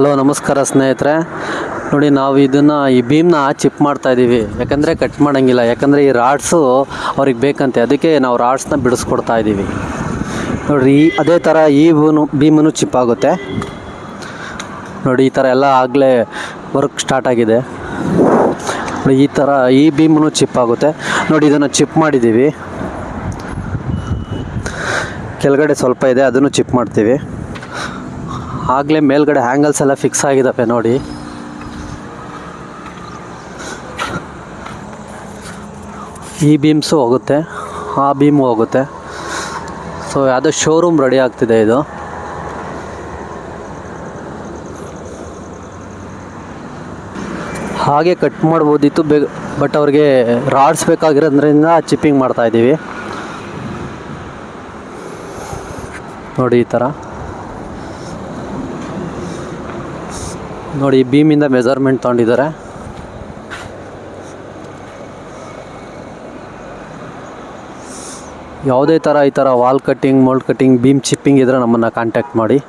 Hello ನಮಸ್ಕಾರ ಸ್ನೇಹಿತರೆ. ನೋಡಿ ನಾವು ಇದನ್ನು ಈ ಬೀಮ್ನ ಚಿಪ್ ಮಾಡ್ತಾಯಿದ್ದೀವಿ. ಯಾಕಂದರೆ ಕಟ್ ಮಾಡೋಂಗಿಲ್ಲ, ಯಾಕಂದರೆ ಈ ರಾಡ್ಸು ಅವ್ರಿಗೆ ಬೇಕಂತೆ, ಅದಕ್ಕೆ ನಾವು ರಾಡ್ಸ್ನ ಬಿಡಿಸ್ಕೊಡ್ತಾ ಇದ್ದೀವಿ. ನೋಡಿರಿ, ಅದೇ ಥರ ಈ ಬೀಮನ್ನು ಚಿಪ್ ಆಗುತ್ತೆ. ನೋಡಿ, ಈ ಥರ ಎಲ್ಲ ಆಗಲೇ ವರ್ಕ್ ಸ್ಟಾರ್ಟ್ ಆಗಿದೆ. ನೋಡಿ, ಈ ಥರ ಈ ಬೀಮನ್ನು ಚಿಪ್ ಆಗುತ್ತೆ. ನೋಡಿ, ಇದನ್ನು ಚಿಪ್ ಮಾಡಿದ್ದೀವಿ. ಕೆಳಗಡೆ ಸ್ವಲ್ಪ ಇದೆ, ಅದನ್ನು ಚಿಪ್ ಮಾಡ್ತೀವಿ. ಆಗಲೇ ಮೇಲ್ಗಡೆ ಹ್ಯಾಂಗಲ್ಸ್ ಎಲ್ಲ ಫಿಕ್ಸ್ ಆಗಿದ್ದಾವೆ. ನೋಡಿ, ಈ ಬೀಮ್ಸು ಹೋಗುತ್ತೆ, ಆ ಬೀಮು ಹೋಗುತ್ತೆ. ಸೊ ಯಾವುದೋ ಶೋರೂಮ್ ರೆಡಿ ಆಗ್ತಿದೆ ಇದು. ಹಾಗೆ ಕಟ್ ಮಾಡ್ಬೋದಿತ್ತು, ಬಟ್ ಅವ್ರಿಗೆ ರಾಡ್ಸ್ ಬೇಕಾಗಿರೋದ್ರಿಂದ ಚಿಪ್ಪಿಂಗ್ ಮಾಡ್ತಾಯಿದ್ದೀವಿ. ನೋಡಿ, ಈ ಥರ ನೋಡಿ, ಬೀಮಿಂದ ಮೆಜರ್ಮೆಂಟ್ ತೊಗೊಂಡಿದ್ದಾರೆ. ಯಾವುದೇ ಥರ ಈ ಥರ wall cutting, mould cutting, beam chipping ಇದ್ದರೆ ನಮ್ಮನ್ನು ಕಾಂಟ್ಯಾಕ್ಟ್ ಮಾಡಿ.